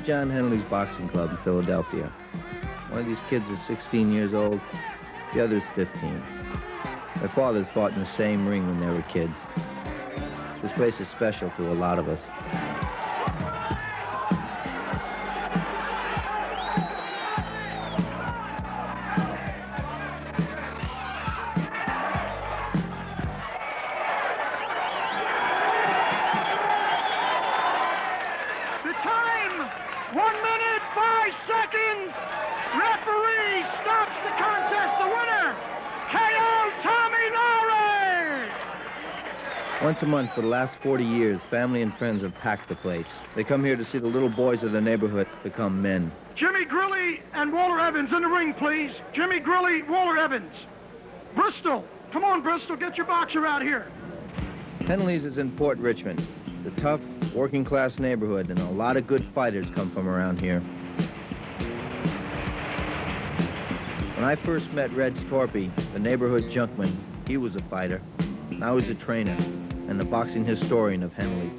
John Henley's Boxing Club in Philadelphia. One of these kids is 16 years old, the other's 15. Their fathers fought in the same ring when they were kids. This place is special to a lot of us. The time, 1 minute, 5 seconds. Referee stops the contest. The winner, KO Tominari. Once a month for the last 40 years, family and friends have packed the place. They come here to see the little boys of the neighborhood become men. Jimmy Grilly and Walter Evans in the ring, please. Jimmy Grilly, Walter Evans. Bristol, come on, Bristol, get your boxer out here. Henley's is in Port Richmond. It's a tough, working-class neighborhood, and a lot of good fighters come from around here. When I first met Red Torpy, the neighborhood junkman, he was a fighter. Now he's a trainer and the boxing historian of Henley.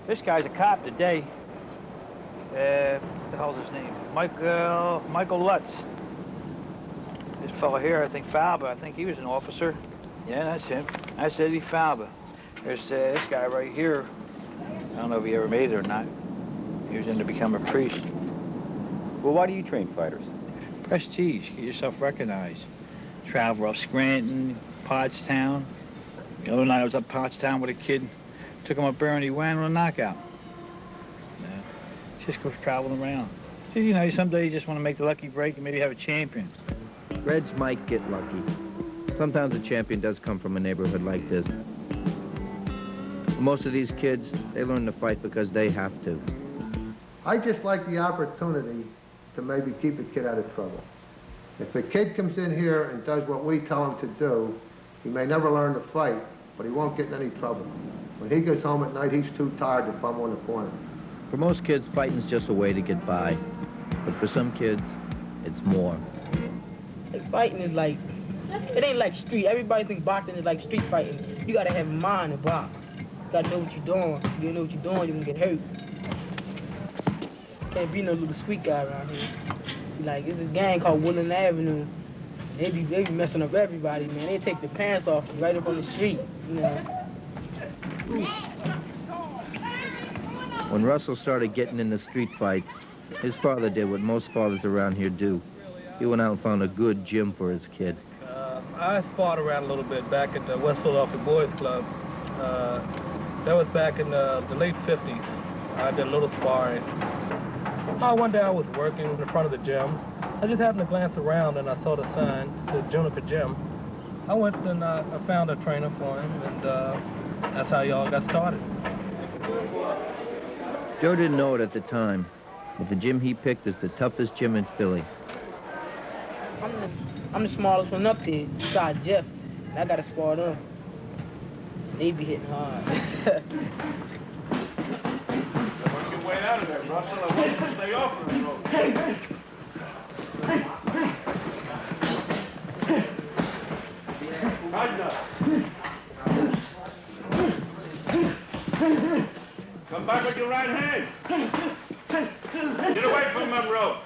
This guy's a cop today. What the hell's his name? Michael Lutz. This fellow here, I think Falba, I think he was an officer. Yeah, that's him. That's Eddie Falba. There's this guy right here. I don't know if he ever made it or not. He was in to become a priest. Well, why do you train fighters? Prestige, get yourself recognized. Travel up Scranton, Pottstown. The other night I was up Pottstown with a kid. Took him up there and he won on a knockout. Just goes traveling around. So, you know, some days you just want to make the lucky break and maybe have a champion. Reds might get lucky. Sometimes a champion does come from a neighborhood like this. For most of these kids, they learn to fight because they have to. I just like the opportunity to maybe keep a kid out of trouble. If a kid comes in here and does what we tell him to do, he may never learn to fight, but he won't get in any trouble. When he goes home at night, he's too tired to fumble in the corner. For most kids, fighting's just a way to get by. But for some kids, it's more. Like fighting is like, it ain't like street. Everybody thinks boxing is like street fighting. You gotta have a mind to box. You gotta know what you're doing. If you don't know what you're doing, you're gonna get hurt. Can't be no little sweet guy around here. Like, there's a gang called Woodland Avenue. They be messing up everybody, man. They take the pants off right up on the street, you know. When Russell started getting into street fights, his father did what most fathers around here do. He went out and found a good gym for his kid. I sparred around a little bit back at the West Philadelphia Boys Club. That was back in the late 50s. I did a little sparring. One day I was working in front of the gym. I just happened to glance around and I saw the sign, the Juniper Gym. I went and I found a trainer for him, and that's how y'all got started. Joe didn't know it at the time, but the gym he picked is the toughest gym in Philly. I'm the smallest one up here, besides Jeff. And I gotta spar them. They be hitting hard. Work your way out of there, Russell. I want you to stay off of the road. Come back with your right hand. Get away from them rope.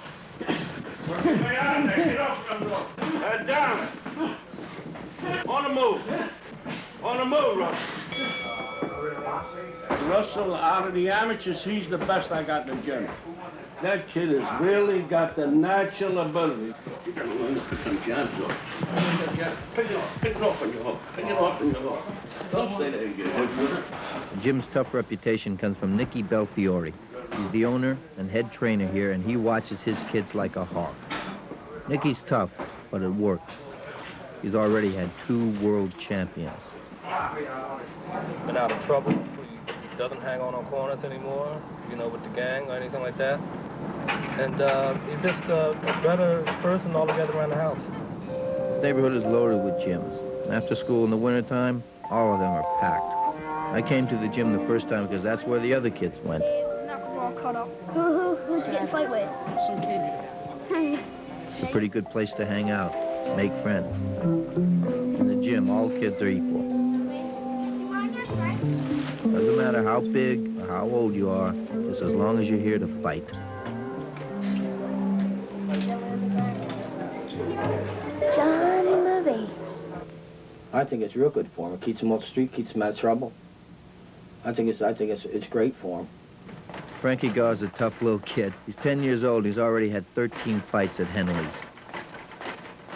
Work your way out of there. Get off from them rope. Head down. On the move. On the move, Russell. Russell, out of the amateurs, he's the best I got in the gym. That kid has really got the natural ability. You gotta learn to put some jabs off. Pick it off on your hook. Pick it off on your hook. Don't stay there and get hit with it. The gym's tough reputation comes from Nicky Belfiore. He's the owner and head trainer here, and he watches his kids like a hawk. Nicky's tough, but it works. He's already had 2 world champions. Been out of trouble. He doesn't hang on corners anymore, you know, with the gang or anything like that. And he's just a better person altogether around the house. This neighborhood is loaded with gyms. After school in the wintertime, all of them are packed. I came to the gym the first time because that's where the other kids went. Knuckleball cut up. Who's you getting a fight with? Some kid. It's a pretty good place to hang out, make friends. In the gym, all kids are equal. Doesn't matter how big or how old you are, just as long as you're here to fight. I think it's real good for him. It keeps him off the street, keeps him out of trouble. I think it's great for him. Frankie Gar's a tough little kid. He's 10 years old. He's already had 13 fights at Henley's.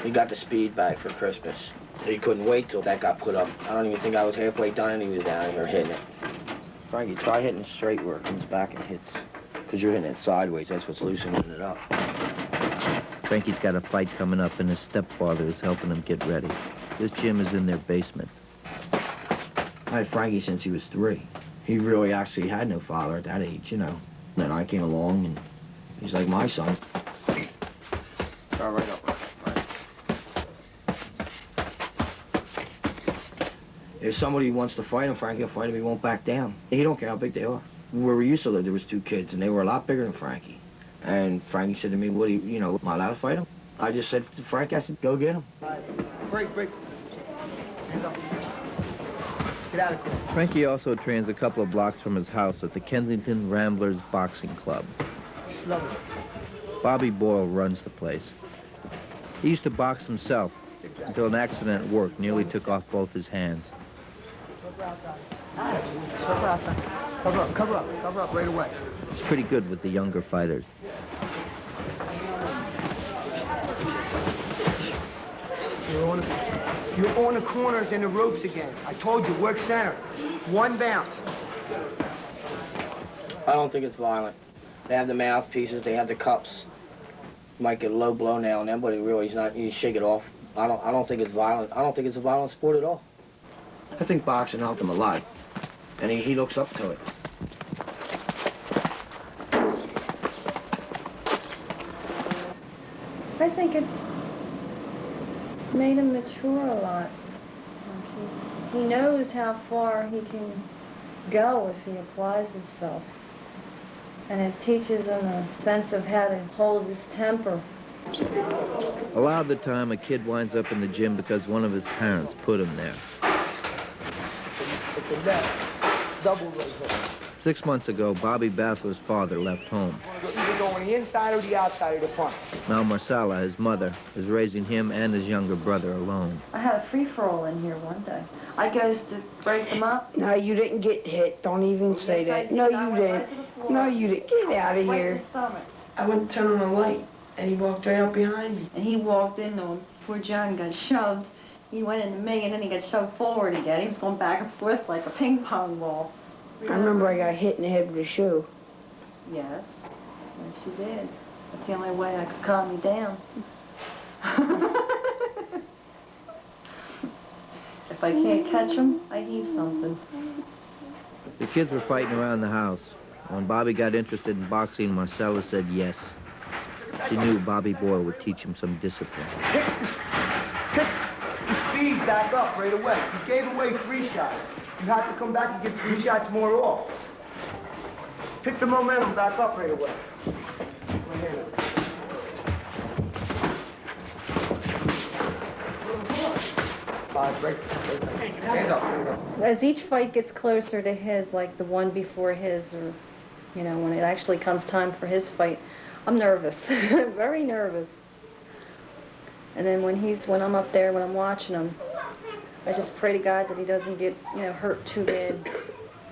He got the speed bag for Christmas. He couldn't wait till that got put up. I don't even think I was halfway done and he was down here hitting it. Frankie, try hitting it straight where it comes back and hits. Because you're hitting it sideways. That's what's loosening it up. Frankie's got a fight coming up, and his stepfather is helping him get ready. This gym is in their basement. I had Frankie since he was 3. He really actually had no father at that age, you know. Then I came along, and he's like my son. All right up. Right. If somebody wants to fight him, Frankie will fight him. He won't back down. He don't care how big they are. Where we used to live, there was 2 kids, and they were a lot bigger than Frankie. And Frankie said to me, "What do you know, am I allowed to fight him?" I just said to Frankie, I said, "Go get him." Break. Hands up. Get out of here. Frankie also trains a couple of blocks from his house at the Kensington Ramblers Boxing Club. Bobby Boyle runs the place. He used to box himself until an accident at work nearly took off both his hands. Cover up right away. He's pretty good with the younger fighters. You're on the corners and the ropes again. I told you, work center. 1 bounce. I don't think it's violent. They have the mouthpieces, they have the cups. You might get a low blow now and then, but he's not. You shake it off. I don't think it's violent. I don't think it's a violent sport at all. I think boxing helped him a lot, and he looks up to it. I think it's made him mature a lot. He knows how far he can go if he applies himself. And it teaches him a sense of how to hold his temper. A lot of the time, a kid winds up in the gym because one of his parents put him there. It's a left. Double right hook. 6 months ago, Bobby Baffler's father left home. Either go on the inside or the outside of the punch. Now Marcella, his mother, is raising him and his younger brother alone. I had a free-for-all in here one day. I goes to break them up. No, you didn't get hit. Don't even say that. No, you didn't. No, you didn't. Get out of here. I went to turn on the light, and he walked right up behind me. And he walked into him. Poor John got shoved. He went into me, and then he got shoved forward again. He was going back and forth like a ping pong ball. I remember I got hit in the head with a shoe. Yes. Yes, you did. That's the only way I could calm you down. If I can't catch him, I heave something. The kids were fighting around the house. When Bobby got interested in boxing, Marcella said yes. She knew Bobby Boyle would teach him some discipline. Pick the speed back up right away. You gave away 3 shots. You have to come back and give 3 shots more off. Pick the momentum back up right away. As each fight gets closer to his, like the one before his, or, you know, when it actually comes time for his fight, I'm nervous, very nervous. And then when I'm up there, when I'm watching him, I just pray to God that he doesn't get, you know, hurt too bad.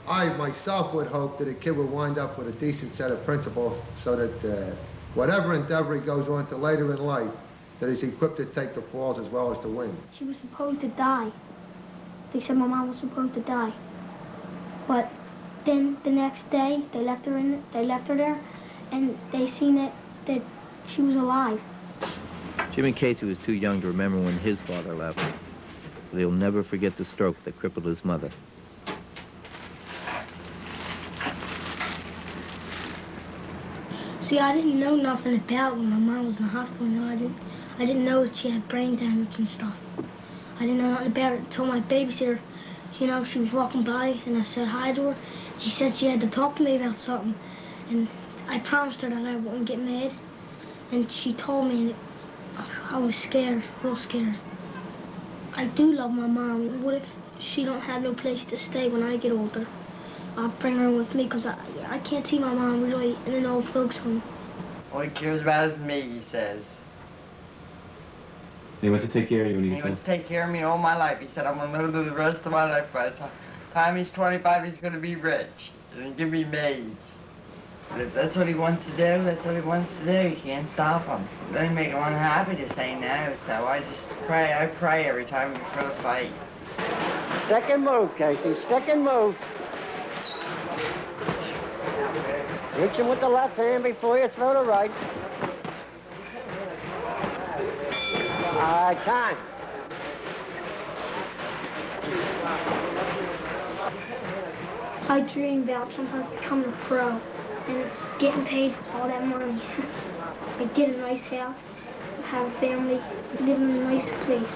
I myself would hope that a kid would wind up with a decent set of principles so that whatever endeavor he goes on to later in life, that he's equipped to take the falls as well as to win. She was supposed to die. They said my mom was supposed to die. But then the next day, they left her there, and they seen that she was alive. Jimmy Casey was too young to remember when his father left. But he'll never forget the stroke that crippled his mother. See, I didn't know nothing about when my mom was in the hospital. You know, I didn't know she had brain damage and stuff. I didn't know nothing about it until my babysitter, you know, she was walking by and I said hi to her. She said she had to talk to me about something. And I promised her that I wouldn't get mad. And she told me, and I was scared, real scared. I do love my mom. What if she don't have no place to stay when I get older? I'll bring her with me because I can't see my mom really in an old folks home. All he cares about is me, he says. He went to take care of you when He went to take care of me all my life. He said, I'm going to live the rest of my life. By the time he's 25, he's going to be rich. And give me maids. But if that's what he wants to do, that's what he wants to do. You can't stop him. It doesn't make him unhappy to say no, so I just pray. I pray every time before the fight. Stick and move, Casey. Stick and move. Reach him with the left hand before you throw the right. All right, time. I dream about sometimes becoming a pro and getting paid all that money. Like get a nice house, have a family, live in a nice place.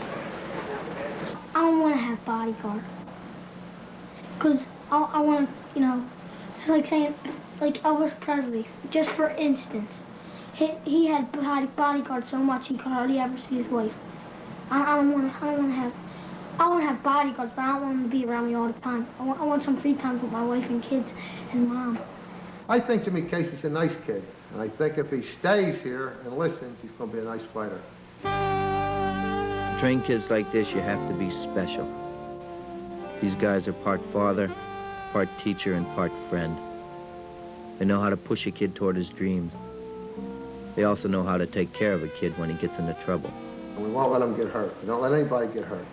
I don't want to have bodyguards. Because I want to, you know, it's like saying, like Elvis Presley, just for instance. He had bodyguards so much he could hardly ever see his wife. I want to have bodyguards, but I don't want them to be around me all the time. I want some free time with my wife and kids and mom. I think Jimmy Casey's a nice kid, and I think if he stays here and listens, he's going to be a nice fighter. To train kids like this, you have to be special. These guys are part father, part teacher, and part friend. They know how to push a kid toward his dreams. They also know how to take care of a kid when he gets into trouble. And we won't let them get hurt. We don't let anybody get hurt.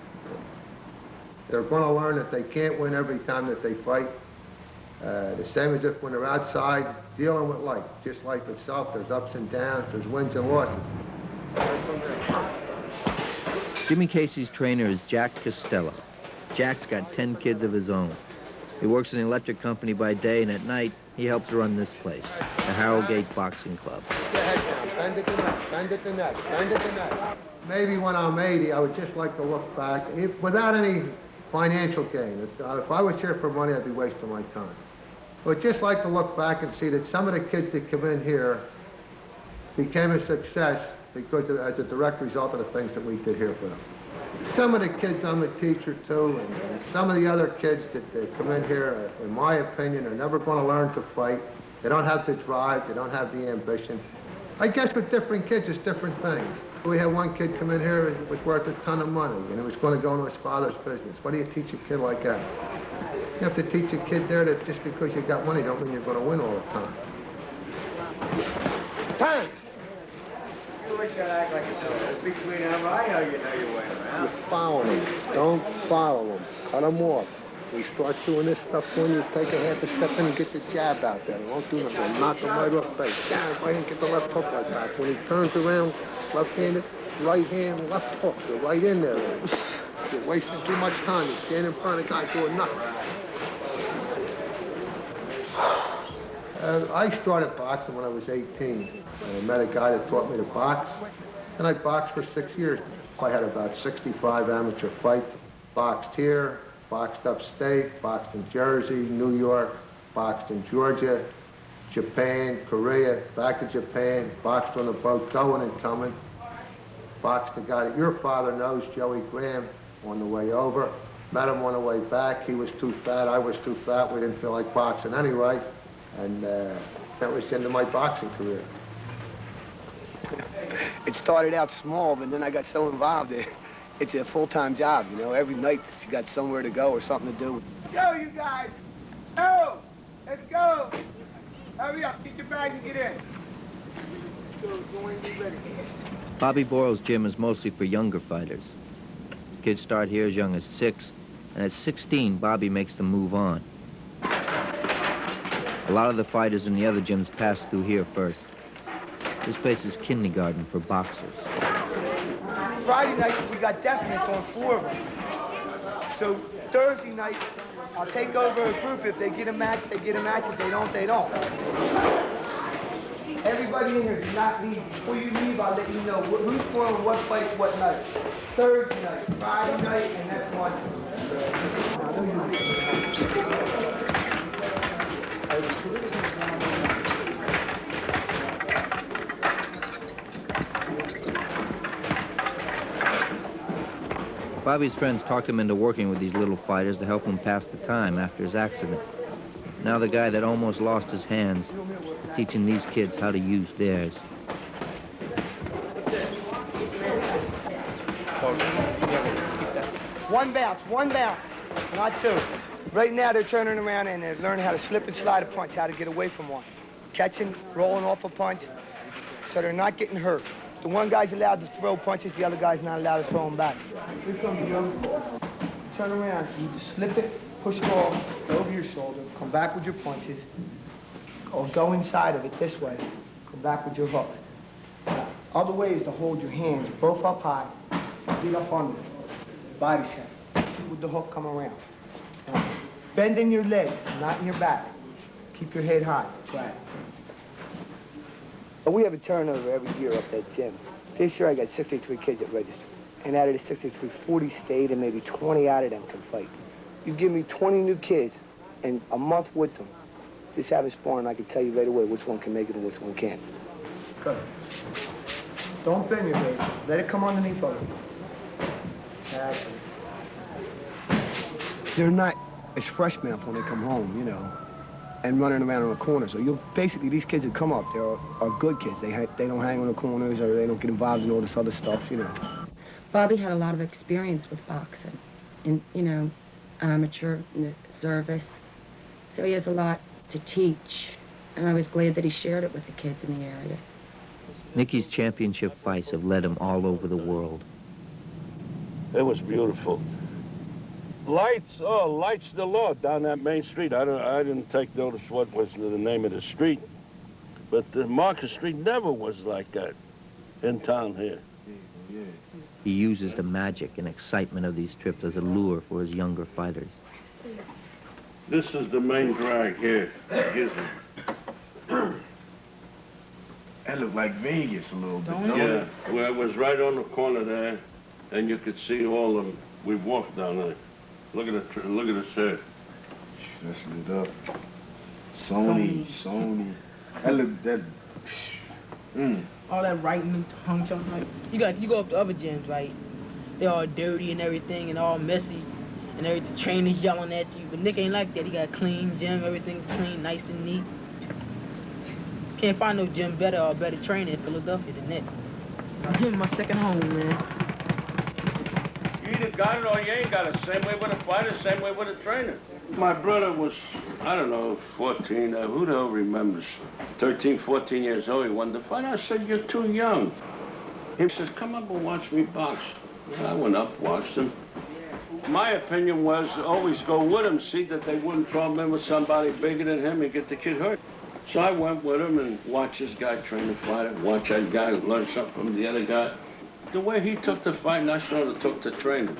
They're going to learn that they can't win every time that they fight. The same as if when they're outside dealing with life, just life itself. There's ups and downs, there's wins and losses. Jimmy Casey's trainer is Jack Costello. Jack's got 10 kids of his own. He works in an electric company by day, and at night, he helps run this place, the Harrogate Boxing Club. Bend it to net, bend it to net, bend it to net. Maybe when I'm 80, I would just like to look back, without any financial gain. If I was here for money, I'd be wasting my time. I would just like to look back and see that some of the kids that come in here became a success because as a direct result of the things that we did here for them. Some of the kids, I'm a teacher too, and some of the other kids that come in here, in my opinion, are never going to learn to fight. They don't have the drive, they don't have the ambition. I guess with different kids, it's different things. We had one kid come in here, it was worth a ton of money, and it was going to go into his father's business. What do you teach a kid like that? You have to teach a kid there that just because you got money don't mean you're going to win all the time. Time! You always got to act like it's between them. I know you know your way around. You follow them. Don't follow them. Cut them off. We start doing this stuff when you take a half a step in and get the jab out there. He won't do nothing. Knock him right off base. Jab right and get the left hook right back. When he turns around, left-handed, right hand, left hook. You're right in there. You're wasting too much time. You stand in front of the guy doing nothing. I started boxing when I was 18. I met a guy that taught me to box, and I boxed for 6 years. I had about 65 amateur fights. Boxed here, boxed upstate, boxed in Jersey, New York, boxed in Georgia, Japan, Korea, back to Japan, boxed on the boat going and coming. Boxed the guy that your father knows, Joey Graham, on the way over. Met him on the way back. He was too fat, I was too fat. We didn't feel like boxing anyway. And that was the end of my boxing career. It started out small, but then I got so involved in it. It's a full-time job, you know. Every night you got somewhere to go or something to do. Go, you guys! Go! Let's go! Hurry up, get your bag and get in. Go in, get ready. Bobby Boyle's gym is mostly for younger fighters. Kids start here as young as 6, and at 16, Bobby makes them move on. A lot of the fighters in the other gyms pass through here first. This place is kindergarten for boxers. Friday night, we got definites on 4 of them. So Thursday night, I'll take over a group. If they get a match, they get a match. If they don't, they don't. Everybody in here does not leave. Before you leave, I'll let you know who's going on what fight, what night. Thursday night, Friday night, and next Monday. Bobby's friends talked him into working with these little fighters to help him pass the time after his accident. Now the guy that almost lost his hands is teaching these kids how to use theirs. One bounce, not two. Right now they're turning around and they're learning how to slip and slide a punch, how to get away from one. Catching, rolling off a punch, so they're not getting hurt. The one guy's allowed to throw punches, the other guy's not allowed to throw them back. Here comes the young ball. Turn around, you just slip it, push it off, over your shoulder, come back with your punches, or go inside of it this way, come back with your hook. Other way is to hold your hands both up high, feet up under, body set, with the hook come around. Now, bend in your legs, not in your back. Keep your head high, flat. We have a turnover every year up that gym. This year I got 63 kids that registered. And out of the 63, 40 stayed and maybe 20 out of them can fight. You give me 20 new kids and a month with them, just having sparring, I can tell you right away which one can make it and which one can't. Good. Don't bend your head. Let it come underneath of it. Exactly. They're not as freshmen up when they come home, you know, and running around in the corner. So you'll basically, these kids that come up, they are good kids. They don't hang on the corners or they don't get involved in all this other stuff, you know. Bobby had a lot of experience with boxing, in, you know, amateur, service. So he has a lot to teach, and I was glad that he shared it with the kids in the area. Nicky's championship fights have led him all over the world. It was beautiful. Lights, lights the Lord down that main street. I didn't take notice what was the name of the street, but the Market Street never was like that in town here. He uses the magic and excitement of these trips as a lure for his younger fighters. This is the main drag here. That looked like Vegas a little bit. Yeah, well, it was right on the corner there, and you could see all of them. We walked down there. Look at this here. That's lit up. Sony. That looked that. All that writing hung something like you go up to other gyms, right? They're all dirty and everything and all messy and everything. Trainers yelling at you, but Nick ain't like that. He got a clean gym, everything's clean, nice and neat. Can't find no gym better or better trainer in Philadelphia than Nick. My gym, my second home, man. You either got it or you ain't got it. Same way with a fighter, same way with a trainer. My brother was, I don't know, 14. Who the hell remembers? 13, 14 years old. He wanted to fight. I said, you're too young. He says, come up and watch me box. I went up, watched him. My opinion was always go with him, see that they wouldn't throw him in with somebody bigger than him and get the kid hurt. So I went with him and watched this guy train a fighter, watch that guy learn something from the other guy. The way he took the fight, and I sort of took the training.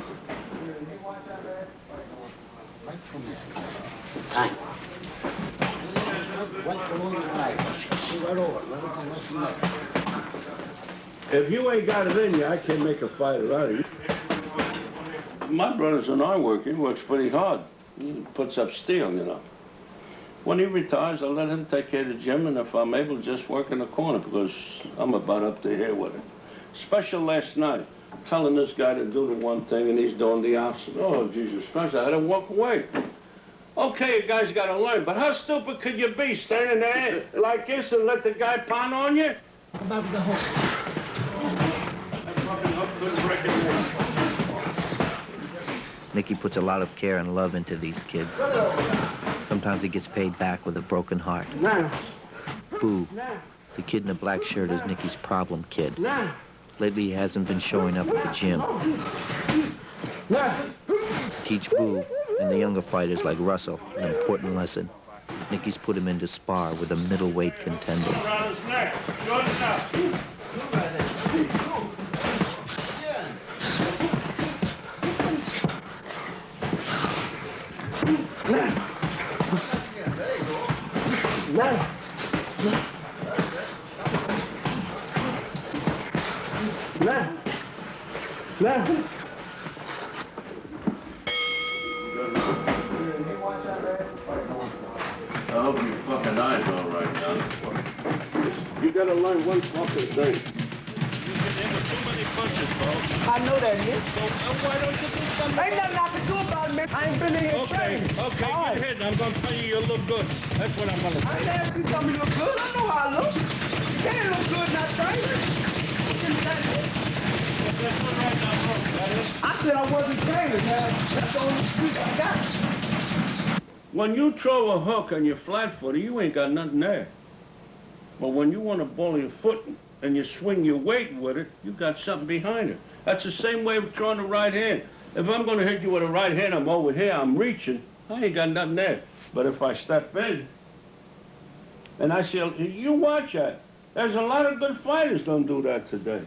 If you ain't got it in you, I can't make a fighter out of you. My brother's an iron worker. He works pretty hard. He puts up steel, you know. When he retires, I'll let him take care of the gym, and if I'm able, just work in the corner, because I'm about up to here with it. Special last night, telling this guy to do the one thing, and he's doing the opposite. Oh, Jesus Christ, I had to walk away. Okay, you guys got to learn, but how stupid could you be, standing there like this and let the guy pound on you? About the hook. That fucking hook couldn't break it. Nicky puts a lot of care and love into these kids. Sometimes he gets paid back with a broken heart. Boo, the kid in the black shirt, is Nicky's problem kid. Lately, he hasn't been showing up at the gym. Teach Boo and the younger fighters like Russell an important lesson. Nicky's put him in to spar with a middleweight contender. Around his neck. Good enough. I hope your fucking eyes all right now. You gotta learn one fucking thing. You get in with too many punches, folks. I know that, Nick. So why don't you do something? Ain't nothing I can do about it, man. I ain't been in here training. Okay, get ahead. I'm gonna tell you look good. That's what I'm gonna say. I ain't asked you to tell me look good. I know how I look. You can't look good not training. I said I wasn't training, man. That's the only excuse I got. When you throw a hook and you're flat-footed, you ain't got nothing there. But when you want to ball your foot and you swing your weight with it, you got something behind it. That's the same way with throwing the right hand. If I'm going to hit you with a right hand, I'm over here, I'm reaching, I ain't got nothing there. But if I step in, and I say, you watch that. There's a lot of good fighters don't do that today.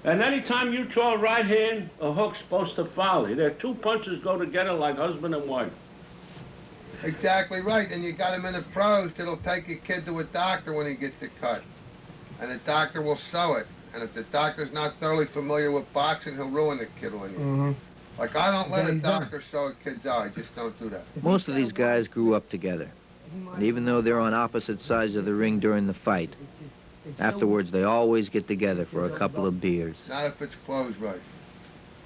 And anytime you throw a right hand, a hook's supposed to follow. Their two punches go together like husband and wife. Exactly right, and you got him in the pros that'll take your kid to a doctor when he gets it cut. And the doctor will sew it. And if the doctor's not thoroughly familiar with boxing, he'll ruin the kid on you. Like, I don't let a doctor sew a kid's eye. Just don't do that. Most of these guys grew up together. And even though they're on opposite sides of the ring during the fight, afterwards they always get together for a couple of beers. Not if it's closed right.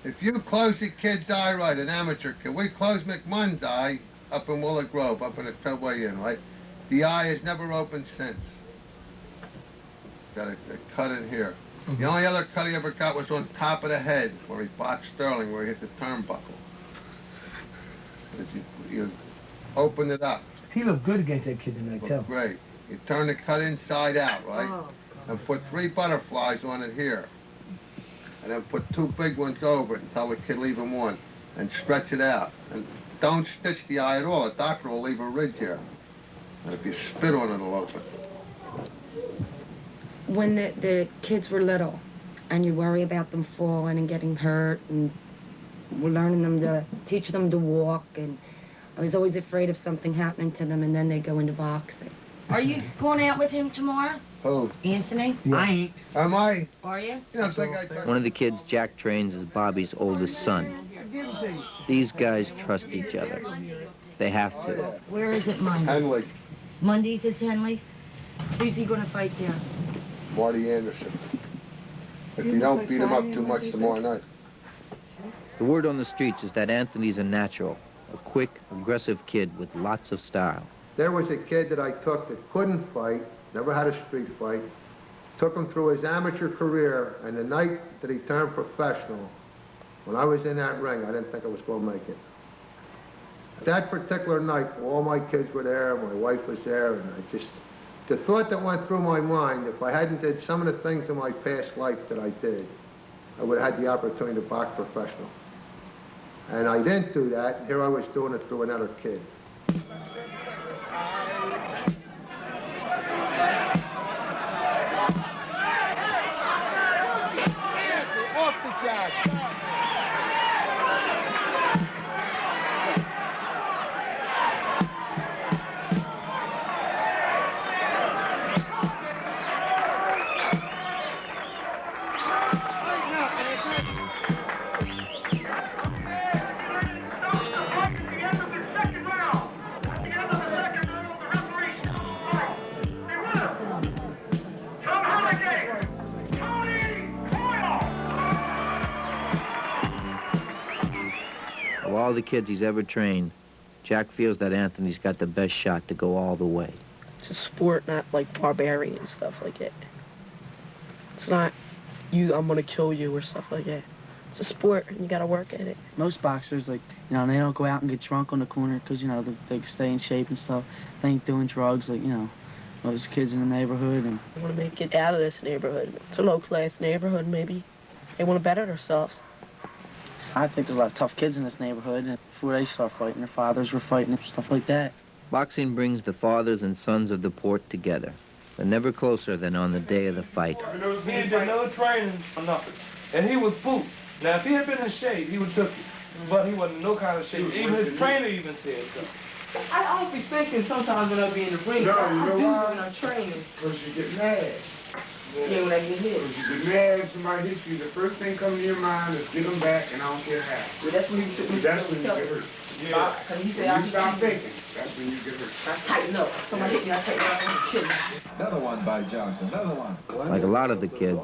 If you close the kid's eye right, an amateur kid, we closed McMunn's eye up in Willow Grove, up in the Tubway Inn, right? The eye has never opened since. Got a cut in here. The only other cut he ever got was on top of the head, where he boxed Sterling, where he hit the turnbuckle. You opened it up. He looked good against that kid tonight, too. Great. You turn the cut inside out, right? And put 3 butterflies on it here. And then put 2 big ones over it and tell the kid leave them one. And stretch it out. And don't stitch the eye at all. The doctor will leave a ridge here. And if you spit on it, it'll open. When the kids were little, and you worry about them falling and getting hurt, and we're learning them to, teach them to walk, and I was always afraid of something happening to them, and then they go into boxing. Are you going out with him tomorrow? Who? Anthony? Yeah. I ain't. Am I? Are you? You don't think I... One of the kids Jack trains is Bobby's oldest son. These guys trust each other. They have to. Where is it Monday? Henley. Mondays is Henley? Who's he going to fight there? Marty Anderson. If you don't beat him up too much tomorrow night. The word on the streets is that Anthony's a natural, a quick, aggressive kid with lots of style. There was a kid that I took that couldn't fight, never had a street fight, took him through his amateur career, and the night that he turned professional, when I was in that ring, I didn't think I was going to make it. That particular night, all my kids were there, my wife was there, and the thought that went through my mind, if I hadn't did some of the things in my past life that I did, I would have had the opportunity to box professional. And I didn't do that, and here I was doing it through another kid. Off the jack. Of all the kids he's ever trained, Jack feels that Anthony's got the best shot to go all the way. It's a sport, not like barbarian stuff like that. It's not I'm gonna kill you or stuff like that. It's a sport, and you gotta work at it. Most boxers, like, you know, they don't go out and get drunk on the corner because, you know, they stay in shape and stuff. They ain't doing drugs, like, you know, most kids in the neighborhood. And They want to make it out of this neighborhood. It's a low-class neighborhood, maybe. They want to better themselves. I think there's a lot of tough kids in this neighborhood, and before they start fighting, their fathers were fighting and stuff like that. Boxing brings the fathers and sons of the port together. They're never closer than on the day of the fight. He did no training or nothing. And he was boot. Now, if he had been in shape, he would have took it. But he wasn't in no kind of shape. Even his trainer even said so. I don't be thinking sometimes when I be in the ring. I do when I'm training. Because you get mad. Yeah, when I get hit. Because you get mad if somebody hits you, the first thing comes to your mind is get them back, and I don't care how. Well, that's when you took me. That's when you get hurt. Yeah. When you stop thinking, that's when you get hurt. I tighten up. Somebody hit me, I tighten up. I'm kidding. Another one by Johnson, another one. Like a lot of the kids,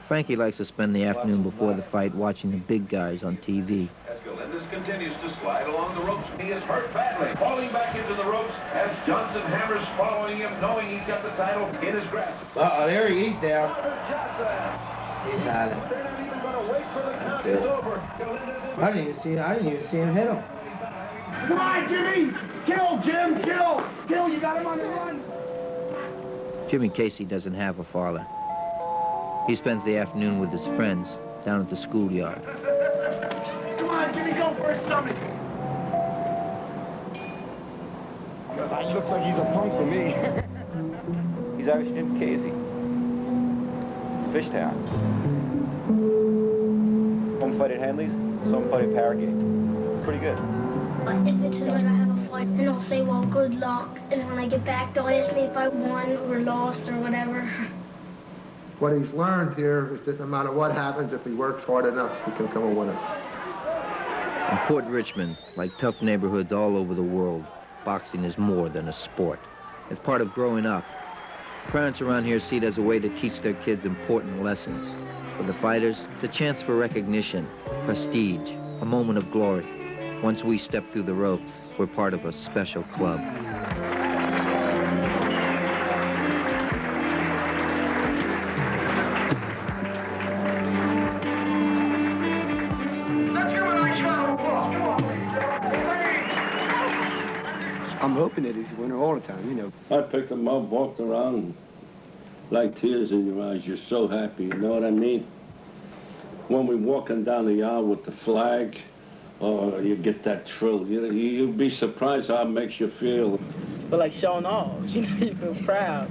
Frankie likes to spend the afternoon before the fight watching the big guys on TV. As Galindez continues to slide along the ropes, he is hurt badly. Falling back into the ropes as Johnson hammers following him, knowing he's got the title in his grasp. Uh-oh, there he is down. He's had it. That's it. I didn't even see him hit him. Come on, Jimmy! Kill, Jim! Kill! Kill, you got him on the run! Jimmy Casey doesn't have a father. He spends the afternoon with his friends down at the schoolyard. Come on, Jimmy, go for his stomach! He looks like he's a punk to me. He's Irish Jim Casey. Fishtown. Home fight at Henley's, some fight at Paragate. Pretty good. If it's when I have a fight, then I'll say, well, good luck. And when I get back, they'll ask me if I won or lost or whatever. What he's learned here is that no matter what happens, if he works hard enough, he can become a winner. In Port Richmond, like tough neighborhoods all over the world, boxing is more than a sport. It's part of growing up. Parents around here see it as a way to teach their kids important lessons. For the fighters, it's a chance for recognition, prestige, a moment of glory. Once we step through the ropes, we're part of a special club. I'm hoping that he's a winner all the time, you know. I picked him up, walked around, like tears in your eyes. You're so happy, you know what I mean? When we're walking down the aisle with the flag, oh, you get that thrill. You'd be surprised how it makes you feel. But like showing off, you know, you feel proud.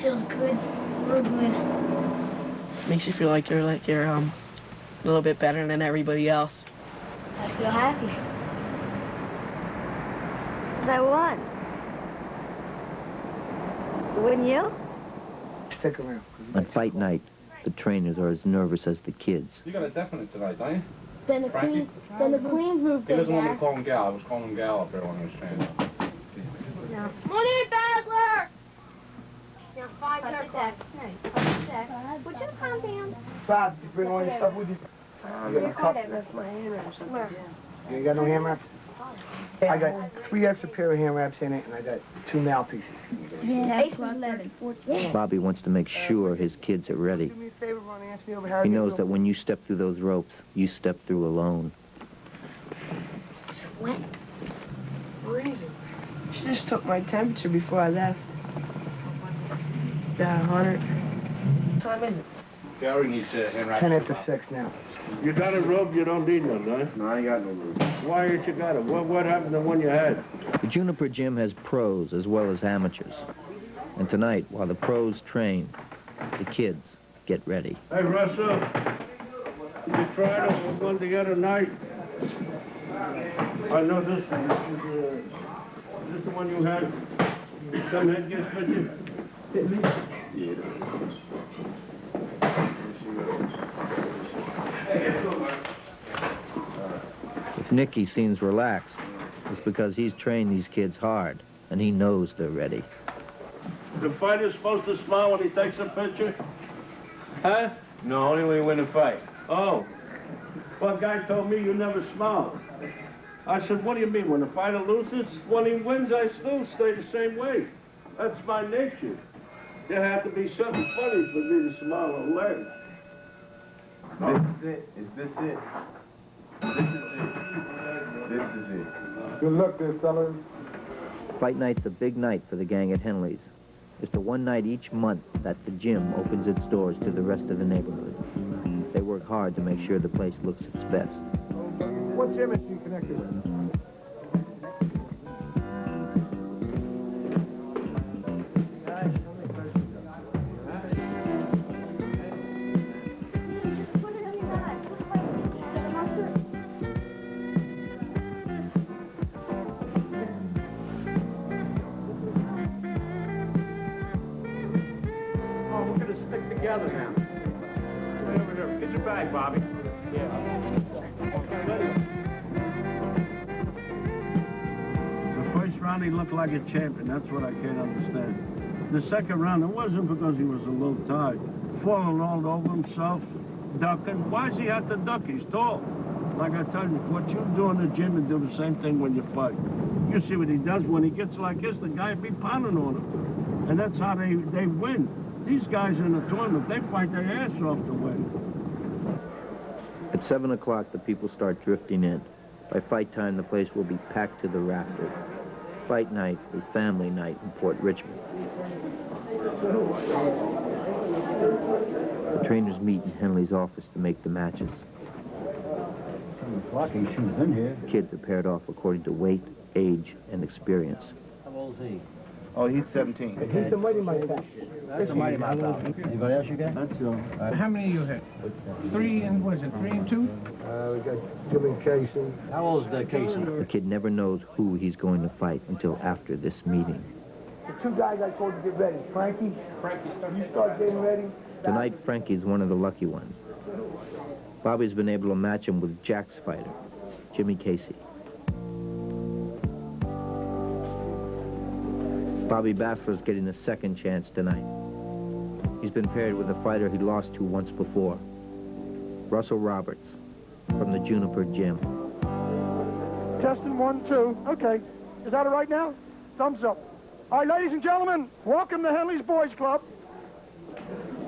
Feels good. Real good. Makes you feel like you're a little bit better than everybody else. I feel happy. 'Cause I won. Wouldn't you? Stick around. On fight night, the trainers are as nervous as the kids. You got a definite tonight, don't you? Then the Frankie? Queen's moved He in doesn't want me there. to call him Gal. I was calling him Gal up there when I was training. Money, Basler! Now, 5 seconds. Would you calm down? Bob, did you bring all your stuff with you? You got a cup? Where? You ain't got no hand wraps? I got 3 extra pair of hand wraps in it, and I got 2 mouthpieces. Ace is 11. Bobby wants to make sure his kids are ready. Do me a favor, Ron, ask me over how He to get knows that when you step through those ropes, you step through alone. What? Freezing. She just took my temperature before I left. Yeah, 100. What time is it? Gary needs hand wraps. 10 after 6 now. You got a robe, you don't need none, huh? No, I ain't got no room. Why ain't you got it? What happened to the one you had? The Juniper Gym has pros as well as amateurs. And tonight, while the pros train, the kids get ready. Hey, Russell, you tried it one the other night? I know this one. Is this the one you had? Some head gets with you? Yeah. If Nicky seems relaxed, it's because he's trained these kids hard, and he knows they're ready. The fighter's supposed to smile when he takes a picture? Huh? No, only when you win a fight. Oh. Well, a guy told me you never smile. I said, what do you mean? When the fighter loses? When he wins, I still stay the same way. That's my nature. There had to be something funny for me to smile and laugh. This is it. Is this it? This is it. This is it. Good luck there, fellas. Fight night's a big night for the gang at Henley's. It's the one night each month that the gym opens its doors to the rest of the neighborhood. They work hard to make sure the place looks its best. What gym is you connected with? Together now. Stay over here. Get your bag, Bobby. The first round, he looked like a champion. That's what I can't understand. The second round, it wasn't because he was a little tired. Falling all over himself, ducking. Why does he have to duck? He's tall. Like I tell you, what you do in the gym and do the same thing when you fight. You see what he does when he gets like this, the guy be pounding on him. And that's how they win. These guys in the tournament, they fight their ass off to win. At 7 o'clock, the people start drifting in. By fight time, the place will be packed to the rafters. Fight night is family night in Port Richmond. The trainers meet in Henley's office to make the matches. 7 o'clock, he should have been here. Kids are paired off according to weight, age, and experience. How old is he? Oh, he's 17. He's the mighty Mike. That's a mighty mouth. Anybody else you got? That's all. How many you hit? 3 and, what is it, 3 and 2? We got Jimmy Casey. How old is Casey? The kid never knows who he's going to fight until after this meeting. The 2 guys I told you to get ready. Frankie, you start getting ready. Tonight, Frankie's one of the lucky ones. Bobby's been able to match him with Jack's fighter, Jimmy Casey. Bobby Bassler's getting a second chance tonight. He's been paired with a fighter he lost to once before, Russell Roberts, from the Juniper Gym. Testing 1, 2. Okay. Is that all right now? Thumbs up. All right, ladies and gentlemen, welcome to Henley's Boys Club.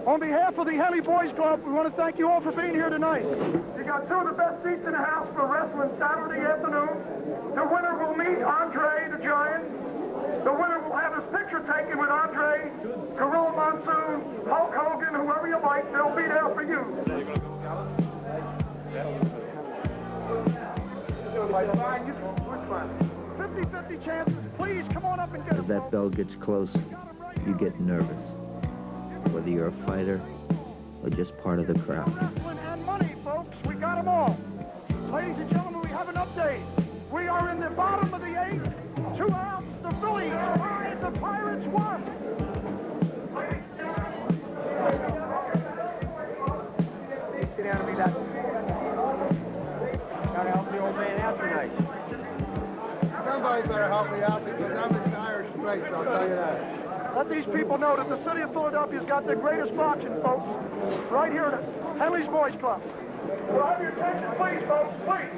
On behalf of the Henley Boys Club, we want to thank you all for being here tonight. You got 2 of the best seats in the house for wrestling Saturday afternoon. The winner will meet Andre the Giant. The winner will have his picture taken with Andre, Gorilla Monsoon, Hulk Hogan, whoever you like. They'll be there for you. 50-50 chances. Please come on up and get As that bell gets close, you get nervous, whether you're a fighter or just part of the crowd. Wrestling and money, folks. We got them all. Ladies and gentlemen, we have an update. We are in the bottom of the 8th. 2 outs. The Phillies 5, the Pirates 1. Sit down and be that. Gotta help the old man out tonight. Somebody better help me out because I'm in dire straits, I'll tell you that. Let these people know that the city of Philadelphia's got the greatest boxing, folks, right here at Henley's Boys Club. We'll have your attention, please, folks, please.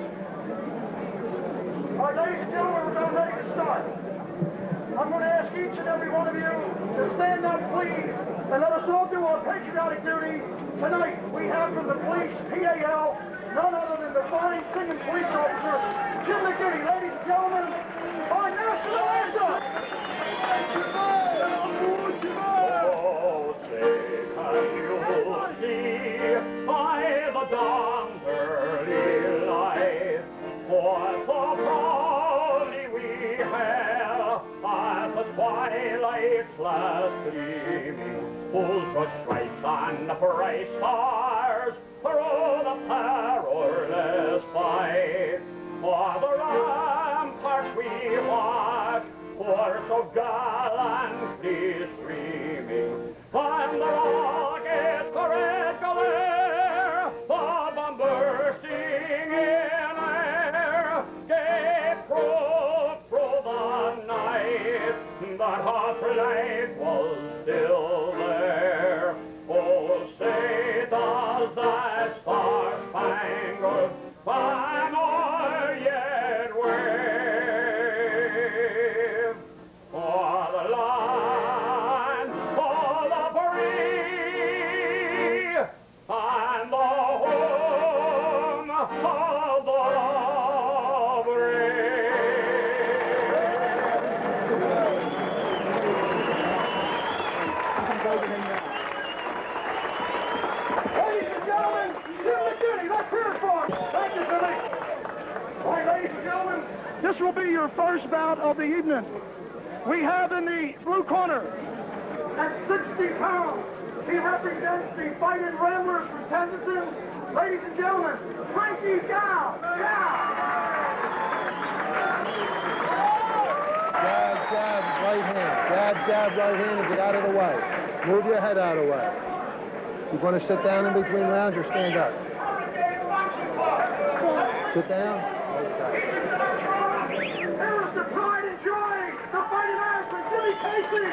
All right, ladies and gentlemen, we're about ready to start. I'm going to ask each and every one of you to stand up, please, and let us all do our patriotic duty. Tonight, we have from the police, PAL, none other than the fine singing police officer, Jim McGinney. Ladies and gentlemen, our national anthem. Oh, say, can you see by the dawn's early light, for so proudly we hail as the twilight's last gleaming, whose the stripes and the bright stars through the perilous fight. For the ramparts we watch were so gallantly streaming, and the rockets the red glare, the bomb bursting in air, gave proof through the night that our flag was still there. Oh, say does that star-spangled banner yet wave? For the land, for the free, and the home of the brave. Ladies and gentlemen, Jim McGinney, let's hear it for him. Thank you, Billy. All right, ladies and gentlemen, this will be your first bout of the evening. We have in the blue corner, at 60 pounds, he represents the Fighting Ramblers from Kensington. Ladies and gentlemen, Frankie Gow. Jab, jab, right hand. Jab, jab, right hand, and get out of the way. Move your head out of the way. You want to sit down in between rounds or stand up? Sit down? Okay. Here is the pride and joy, the Fighting Irishman, Jimmy Casey.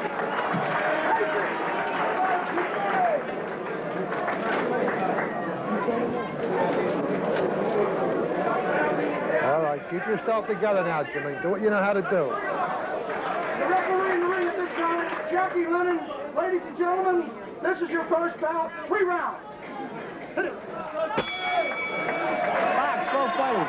All right, keep yourself together now, Jimmy. Do what you know how to do. The referee in the ring at this time, Jackie Lennon. Ladies and gentlemen, This is your first bout. 3 rounds. Hit it. Box, both fighters.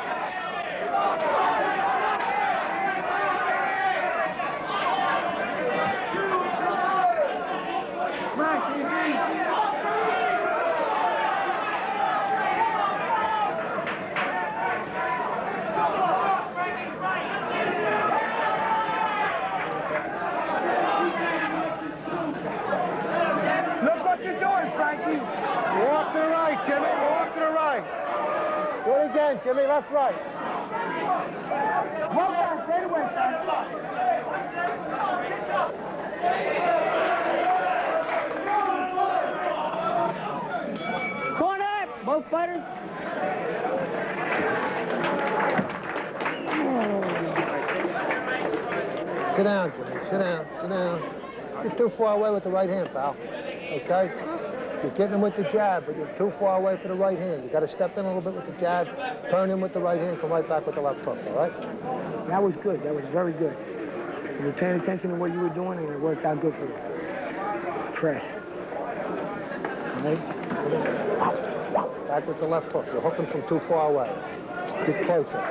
Look what you're doing, Frankie. Walk to the right, Jimmy. Walk to the right. Do it again, Jimmy. Left, right. Well done. Straight away, son. Corner, both fighters. Sit down, Jimmy. Sit down. Sit down. You're too far away with the right hand, pal. Okay? You're getting him with the jab, but you're too far away for the right hand. You got to step in a little bit with the jab, turn him with the right hand, come right back with the left hook, all right? That was good. That was very good. You were paying attention to what you were doing, and it worked out good for you. Press. All right? Back with the left hook. You're hooking from too far away. Get closer.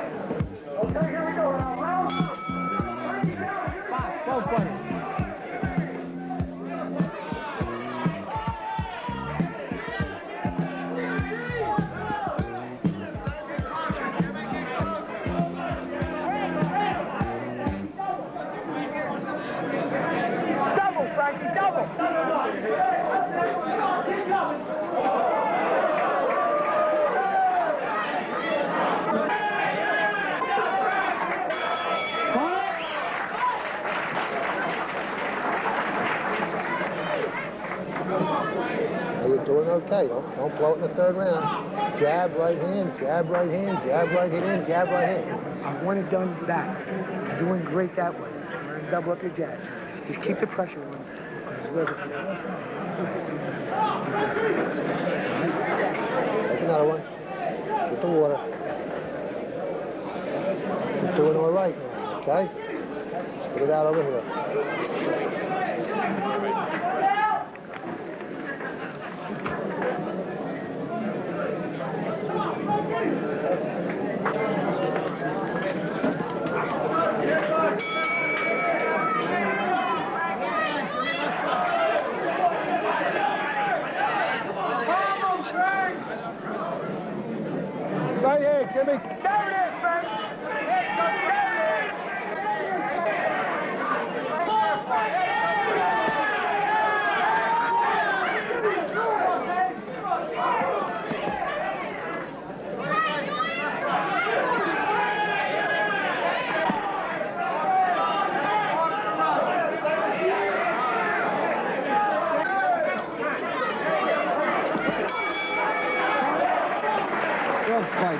Okay, here we go. Round. Both fighters. Double, Frankie, double. Now you're doing okay. Don't blow it in the third round. Jab, right hand, jab, right hand, jab, right hand, jab, right hand. I want it done that. You're doing great that way. Double up your jab. Just keep the pressure on. Take another one. Get the water. You're doing all right now, okay? Just put it out over here. Right here, Jimmy. There it is, Frank.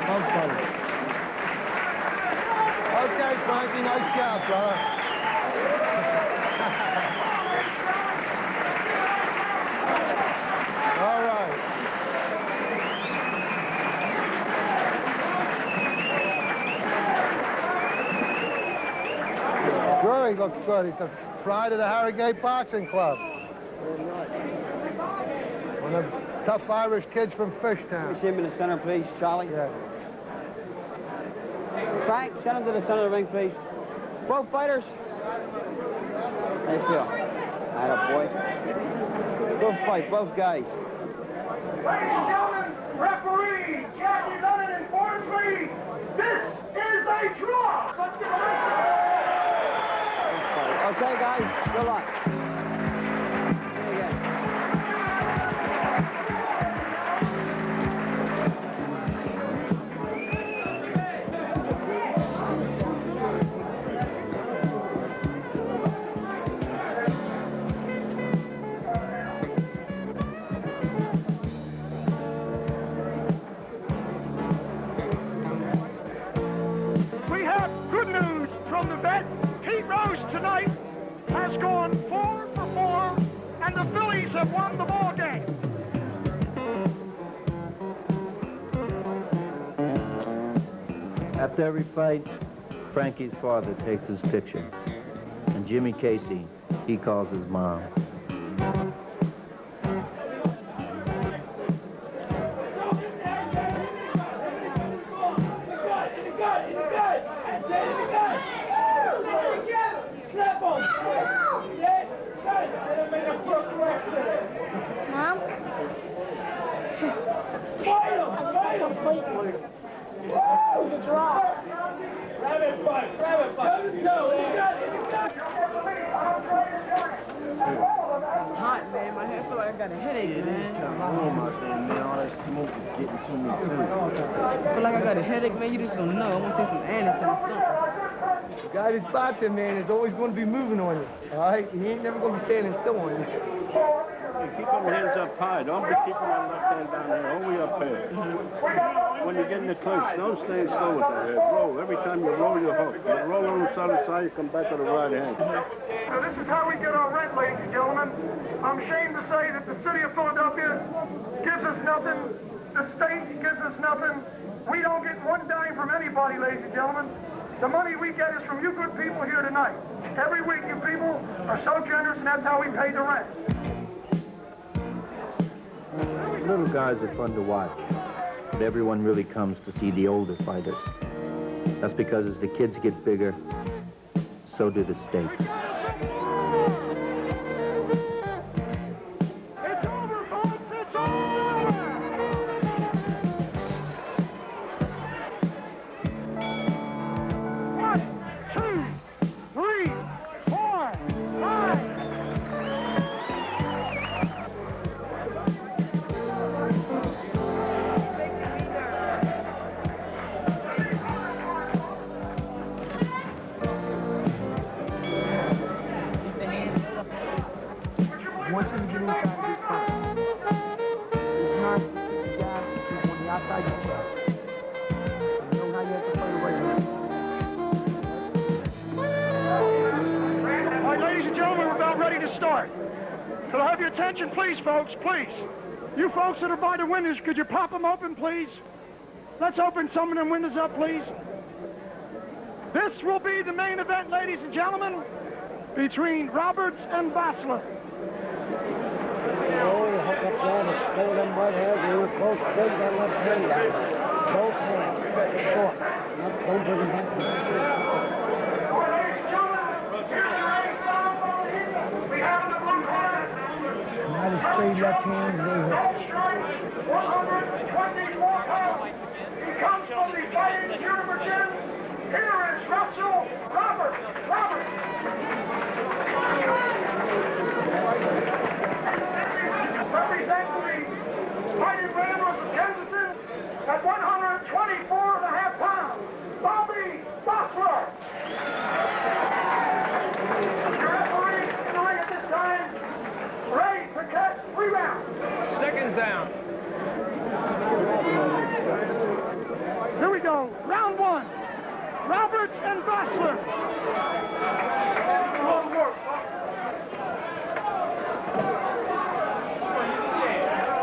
Both fighters. Okay, Frankie, nice job, brother. All right. Sure, he looks good. He's the pride of the Harrogate Boxing Club. One of the tough Irish kids from Fishtown. See him in the center, please, Charlie. Yeah. Frank, send him to the center of the ring, please. Both fighters. How you feel? Atta boy. Good fight, both guys. Ladies and gentlemen, referee Jackie Lennon informs me this is a draw. Let's give Okay, guys, good luck. We have good news from the vet. Pete Rose tonight has gone 4 for 4, and the Phillies have won the ball game. After every fight, Frankie's father takes his picture. And Jimmy Casey, he calls his mom. Hot, man. My head feel like I got a headache, man. Oh, my thing, man. All that smoke is getting to me, too. I feel like I got a headache, man. You just don't know. I'm gonna take some Anderson or something. The guy that's boxing, man, is always going to be moving on you. All right? He ain't never going to be standing still on you. Hey, keep them hands up high. Don't be keeping that left hand down here. Only up here. When you get in the clinch, don't stand still with that head. Roll. Every time you roll your hook. You roll on the side to side, you come back to the right hand. So this is how we get our rent, ladies and gentlemen. I'm ashamed to say that the city of Philadelphia gives us nothing. The state gives us nothing. We don't get one dime from anybody, ladies and gentlemen. The money we get is from you good people here tonight. Every week you people are so generous, and that's how we pay the rent. Little guys are fun to watch, but everyone really comes to see the older fighters. That's because as the kids get bigger, so do the stakes. It's over, folks! It's over! One, two, three, 4, 5. Once you get inside this time, it's not the guy who's on the outside yourself. You know how you have to play the right way. All right, ladies and gentlemen, we're about ready to start. Could I have your attention, please, folks, please? You folks that are by the windows, could you pop them open, please? Let's open some of them windows up, please. This will be the main event, ladies and gentlemen, between Roberts and Basler. Hook up down and slow them right hands. You were close, bring that left hand down. Both hands, short. Don't bring them back. Not his straight left hand, they hook. 124 pounds. He comes from the Fighting University. Here is Russell Roberts. Representing the Fighting Ramblers of Kensington at 124.5 pounds, Bobby Basler. Your referee tonight at this time, Ray Paquette, 3 rounds. Seconds down. Here we go. Round 1. Roberts and Basler.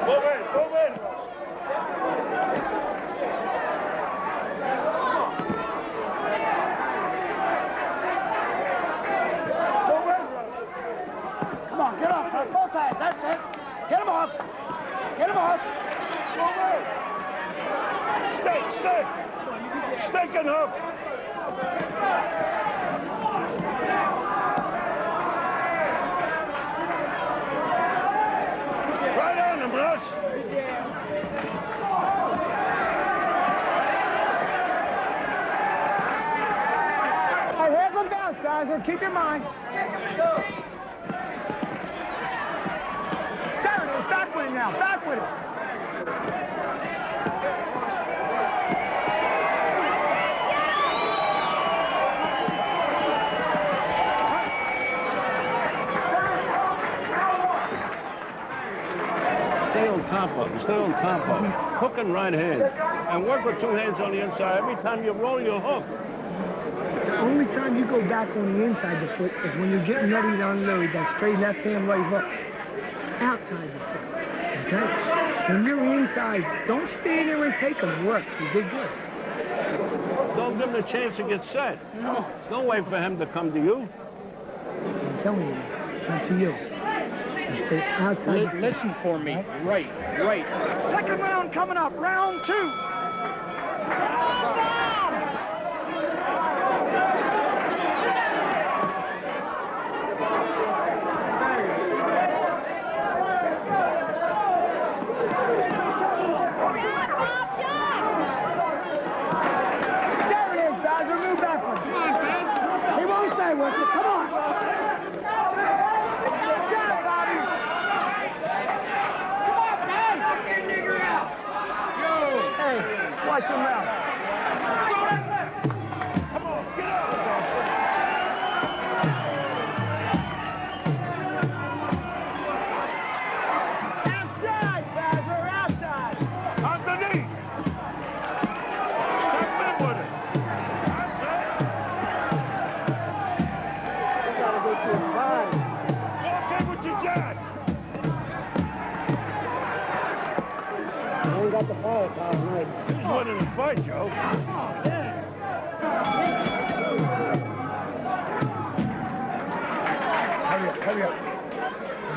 Move in. Come on, get off. Both sides. That's it. Get him off. Stick and hook. Right on him, Russ. All right, heads on bounce, guys. And keep your mind. There it is. Back with it now. Back with it. Stay on top of him. Stay on top of him. Hook and right hand. And work with 2 hands on the inside every time you roll your hook. The only time you go back on the inside of the foot is when you're getting ready to unload that straight left hand right hook. Outside the foot. Okay? When you're inside, don't stay there and take them. Work. You did good. Don't give him the chance to get set. No. Don't wait for him to come to you. I'm telling you, not to you. You stay outside the foot. Listen for me. Right. Second round coming up. Round 2. There it is, guys. We'll move backwards. Come on, man.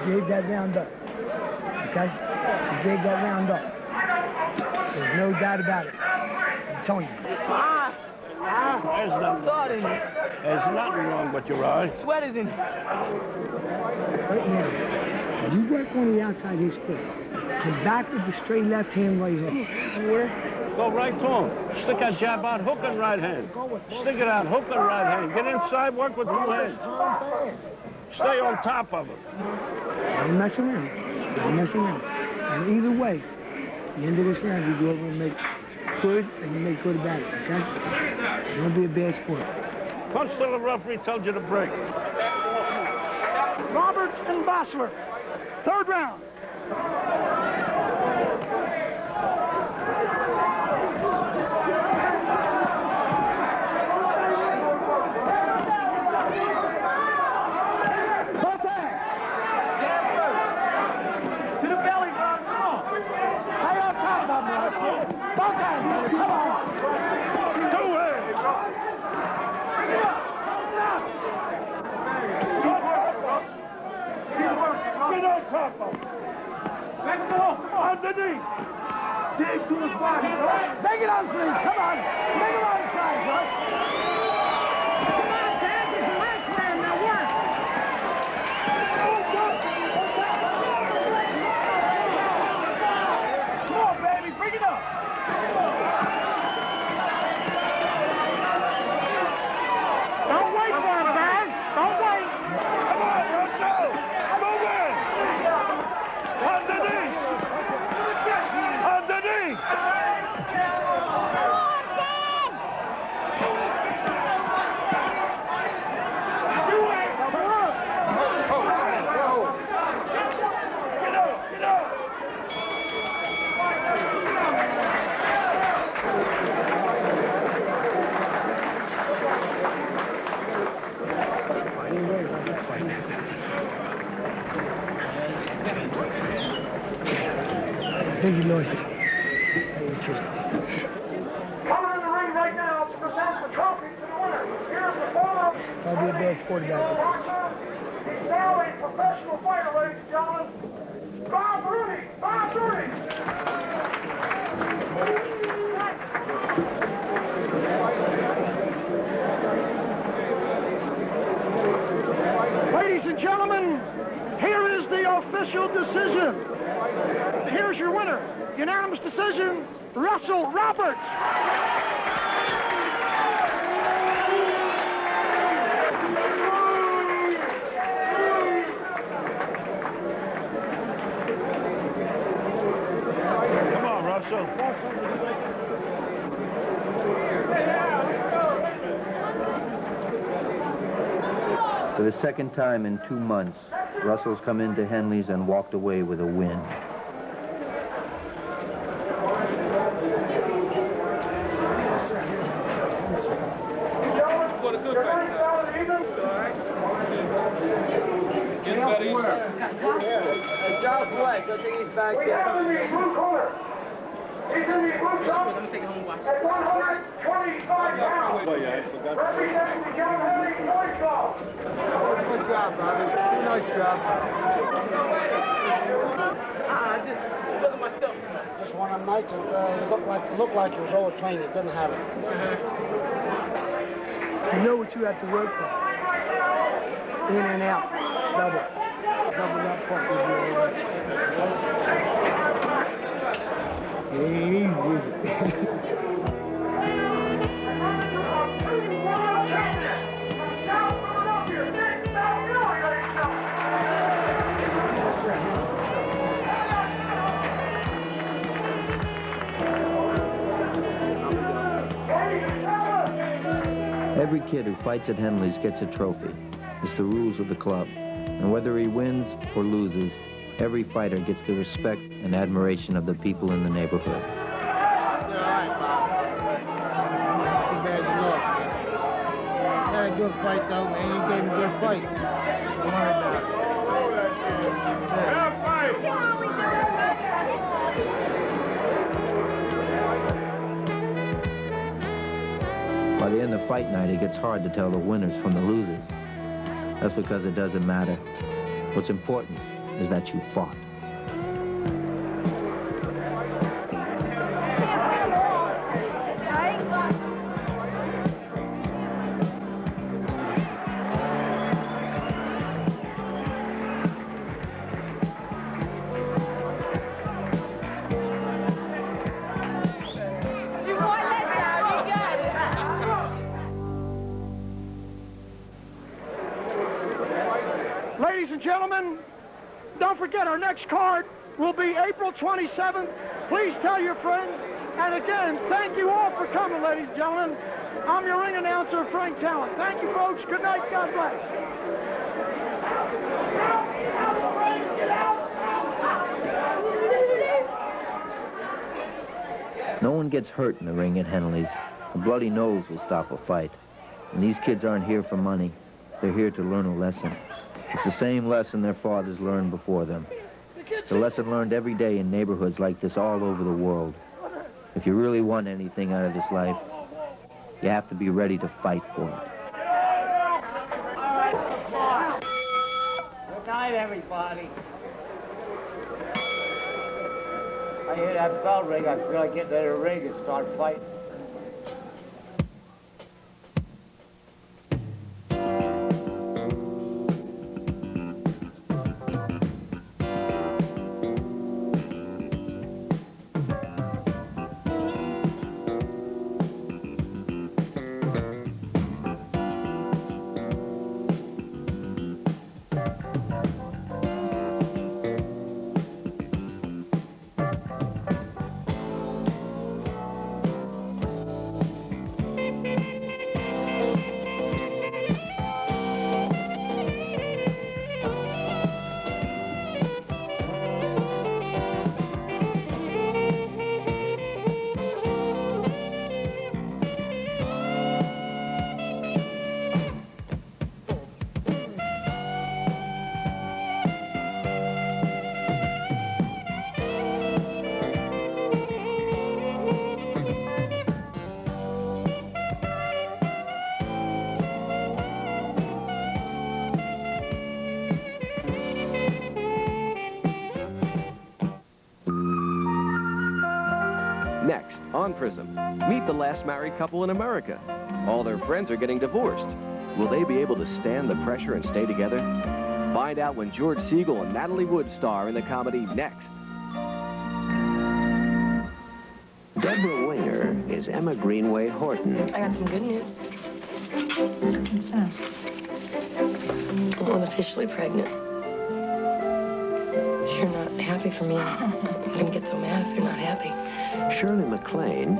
gave that round up. Okay? He gave that round up. There's no doubt about it. I'm telling you. There's nothing wrong with your eye. Sweat is in it. Right now, you work on the outside of his foot. Come back with the straight left hand, right hook. Go right to him. Stick that jab out, hook and right hand. Stick it out, hook and right hand. Get inside, work with two hands. Stay on top of it. Don't mess around. Don't mess around. And either way, at the end of this round, you go over and make good, and you make good about it, okay? Don't be a bad sport. Punch till the referee tells you to break. Roberts and Bossler, third round. Underneath. Dig to his body, right? Make it on three. Come on. Make it on side, right? Come on, Dad. This is the last round. Now work. Come on, baby. Bring it up. Don't wait for him, man. Don't wait. Come on, Russell. Move in. Underneath. Underneath! I think you lost it. Coming in the ring right now to present the trophy to the winner. Here's the former. I'll be a bad sport about it. He's now a professional fighter, ladies and gentlemen. Bob Rooney. Bob Rooney. Ladies and gentlemen, here is the official decision. Here's your winner. Unanimous decision, Russell Roberts. Come on, Russell. For the second time in 2 months, Russell's come into Henley's and walked away with a win. I think he's back there. We have in the blue corner. He's in the blue zone at 125 pounds. Representing the John Henley Boys Club. Good job, Bobby. Nice job. Just look at myself. Just one of them nights, it looked like you was overtrained. It didn't have it. You know what you have to work for. In and out. Double. Double that part. Easy. Every kid who fights at Henley's gets a trophy. It's the rules of the club. And whether he wins or loses, every fighter gets the respect and admiration of the people in the neighborhood. Had a good fight, though, man. You gave him a good fight. Don't worry about it. By the end of fight night, it gets hard to tell the winners from the losers. That's because it doesn't matter. What's important is that you fought. Ladies and gentlemen, don't forget our next card will be April 27th. Please tell your friends. And again, thank you all for coming, ladies and gentlemen. I'm your ring announcer, Frank Talent. Thank you, folks. Good night. God bless. No one gets hurt in the ring at Henley's. A bloody nose will stop a fight. And these kids aren't here for money. They're here to learn a lesson. It's the same lesson their fathers learned before them. It's a lesson learned every day in neighborhoods like this all over the world. If you really want anything out of this life, you have to be ready to fight for it. Good night, everybody. I hear that bell ring, I feel like getting to the ring and start fighting. Next, on Prism, meet the last married couple in America. All their friends are getting divorced. Will they be able to stand the pressure and stay together? Find out when George Segal and Natalie Wood star in the comedy Next. Deborah Winger is Emma Greenway Horton. I got some good news. What's that? I'm officially pregnant. If you're not happy for me, I'm gonna get so mad if you're not happy. Shirley MacLaine